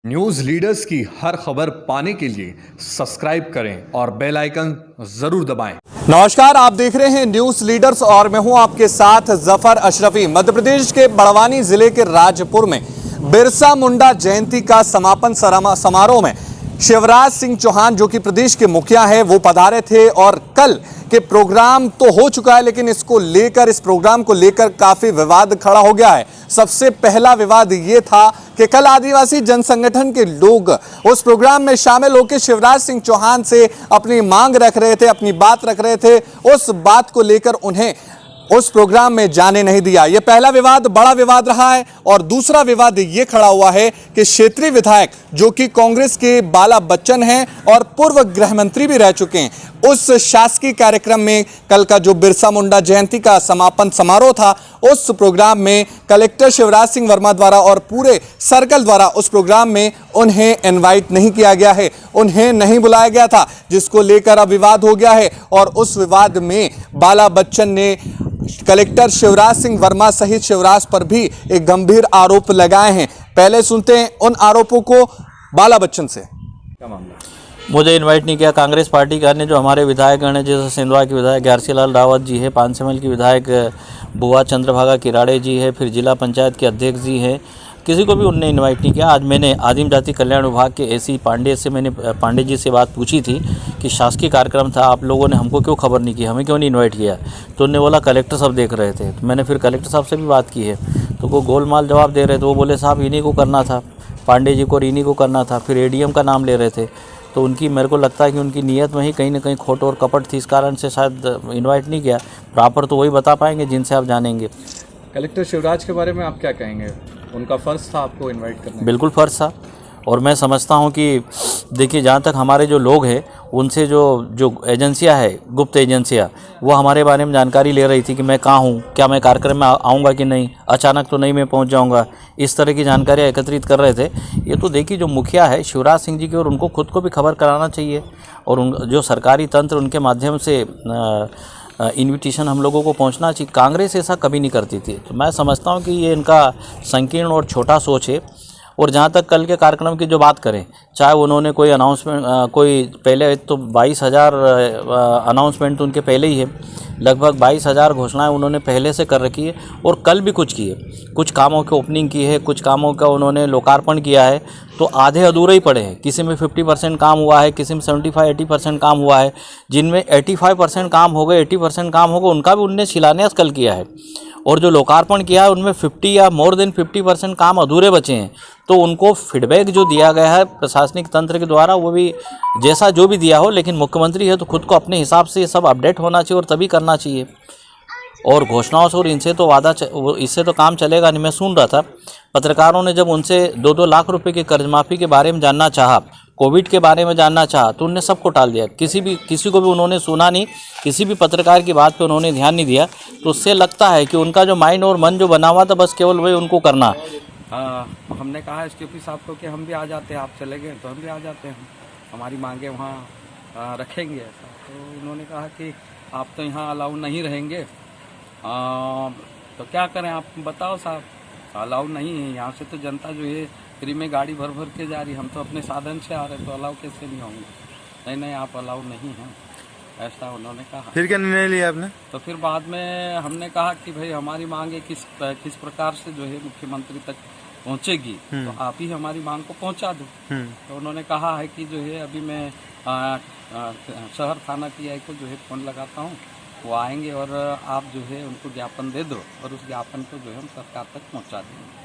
News leaders की हर खबर पाने के लिए सब्सक्राइब करें और बेल आइकन जरूर दबाएं। नमस्कार, आप देख रहे हैं न्यूज लीडर्स और मैं हूं आपके साथ जफर अशरफी। मध्य प्रदेश के बड़वानी जिले के राजपुर में बिरसा मुंडा जयंती का समापन समारोह में शिवराज सिंह चौहान, जो कि प्रदेश के मुखिया है, वो पधारे थे। और कल के प्रोग्राम तो हो चुका है, लेकिन इस प्रोग्राम को लेकर काफी विवाद खड़ा हो गया है। सबसे पहला विवाद ये था कि कल आदिवासी जन संगठन के लोग उस प्रोग्राम में शामिल होकर शिवराज सिंह चौहान से अपनी मांग रख रहे थे, अपनी बात रख रहे थे। उस बात को लेकर उन्हें उस प्रोग्राम में जाने नहीं दिया। यह पहला विवाद बड़ा विवाद रहा है। और दूसरा विवाद यह खड़ा हुआ है कि क्षेत्रीय विधायक, जो कि कांग्रेस के बाला बच्चन हैं और पूर्व गृह मंत्री भी रह चुके हैं, उस शासकीय कार्यक्रम में कल का जो बिरसा मुंडा जयंती का समापन समारोह था, उस प्रोग्राम में कलेक्टर शिवराज सिंह वर्मा द्वारा और पूरे सर्कल द्वारा उस प्रोग्राम में उन्हें इनवाइट नहीं किया गया है, उन्हें नहीं बुलाया गया था, जिसको लेकर अब विवाद हो गया है। और उस विवाद में बाला बच्चन ने कलेक्टर शिवराज सिंह वर्मा सहित शिवराज पर भी एक गंभीर आरोप लगाए हैं। पहले सुनते हैं उन आरोपों को बाला बच्चन से। क्या मामला? मुझे इनवाइट नहीं किया। कांग्रेस पार्टी के अन्य जो हमारे विधायकगण हैं, जैसे सिंधवा के विधायक ग्यारसीलाल रावत जी है, पानसेमल के विधायक बुआ चंद्रभागा किराड़े जी है, फिर जिला पंचायत के अध्यक्ष जी हैं, किसी को भी उनने इनवाइट नहीं किया। आज मैंने आदिम जाति कल्याण विभाग के एसी पांडे जी से बात पूछी थी कि शासकीय कार्यक्रम था, आप लोगों ने हमको क्यों खबर नहीं की, हमें क्यों नहीं इनवाइट किया। तो उन्होंने बोला कलेक्टर साहब देख रहे थे। तो मैंने फिर कलेक्टर साहब से भी बात की है, तो वो गोलमाल जवाब दे रहे थे। वो बोले साहब इन्हीं को करना था, पांडे जी को और इन्हीं को करना था। फिर एडीएम का नाम ले रहे थे। तो उनकी, मेरे को लगता है कि उनकी नीयत में ही कहीं ना कहीं खोट और कपट थी, इस कारण से शायद इनवाइट नहीं किया। प्रॉपर तो वही बता पाएंगे जिनसे आप जानेंगे। कलेक्टर शिवराज के बारे में आप क्या कहेंगे? उनका फर्ज था आपको इनवाइट करना? बिल्कुल फ़र्ज था। और मैं समझता हूं कि देखिए, जहां तक हमारे जो लोग हैं उनसे जो एजेंसियां है, गुप्त एजेंसियां, वो हमारे बारे में जानकारी ले रही थी कि मैं कहाँ हूं, क्या मैं कार्यक्रम में आऊँगा कि नहीं, अचानक तो नहीं मैं पहुंच जाऊंगा, इस तरह की जानकारियां एकत्रित कर रहे थे। ये तो देखिए, जो मुखिया है शिवराज सिंह जी की, और उनको खुद को भी खबर कराना चाहिए। और जो सरकारी तंत्र, उनके माध्यम से इन्विटेशन हम लोगों को पहुंचना चाहिए। कांग्रेस ऐसा कभी नहीं करती थी। तो मैं समझता हूं कि ये इनका संकीर्ण और छोटा सोच है। और जहां तक कल के कार्यक्रम की जो बात करें, चाहे उन्होंने कोई अनाउंसमेंट, कोई पहले तो 22,000 अनाउंसमेंट तो उनके पहले ही है, लगभग 22,000 घोषणाएं उन्होंने पहले से कर रखी है। और कल भी कुछ की है, कुछ कामों की ओपनिंग की है, कुछ कामों का उन्होंने लोकार्पण किया है। तो आधे अधूरे ही पड़े हैं। किसी में 50% काम हुआ है, किसी में 75-80% काम हुआ है। जिनमें 85% काम हो गए, 80% काम हो गए, उनका भी उनने शिलान्यास कल किया है। और जो लोकार्पण किया है उनमें 50 या मोर देन 50% काम अधूरे बचे हैं। तो उनको फीडबैक जो दिया गया है प्रशासनिक तंत्र के द्वारा, वो भी जैसा जो भी दिया हो, लेकिन मुख्यमंत्री है तो खुद को अपने हिसाब से ये सब अपडेट होना चाहिए और तभी करना चाहिए। और घोषणाओं से और इनसे तो इससे तो काम चलेगा नहीं। मैं सुन रहा था, पत्रकारों ने जब उनसे 2-2 लाख रुपए की कर्ज माफ़ी के बारे में जानना चाहा, कोविड के बारे में जानना चाहा, तो उनने सबको टाल दिया। किसी को भी उन्होंने सुना नहीं, किसी भी पत्रकार की बात पे उन्होंने ध्यान नहीं दिया। तो उससे लगता है कि उनका जो माइंड और मन जो बना हुआ था, बस केवल वही उनको करना। हमने कहा एसटीपी साहब को कि हम भी आ जाते हैं, आप चले गए तो हम भी आ जाते हैं, हमारी मांगे वहाँ रखेंगे ऐसा। तो उन्होंने कहा कि आप तो यहाँ अलाउ नहीं रहेंगे, तो क्या करें आप बताओ साहब, अलाउ नहीं है यहाँ से। तो जनता जो है फ्री में गाड़ी भर भर के जा रही, हम तो अपने साधन से आ रहे, तो अलाउ कैसे नहीं होंगे? नहीं आप अलाउ नहीं हैं, ऐसा उन्होंने कहा। फिर क्या निर्णय लिया आपने? तो फिर बाद में हमने कहा कि भाई हमारी मांगे किस प्रकार से जो है मुख्यमंत्री तक पहुंचेगी, तो आप ही हमारी मांग को पहुंचा दो। तो उन्होंने कहा है कि जो है अभी मैं शहर थाना टीआई को जो है फ़ोन लगाता हूँ, वो आएंगे और आप जो है उनको ज्ञापन दे दो और उस ज्ञापन को जो है हम सरकार तक पहुँचा देंगे।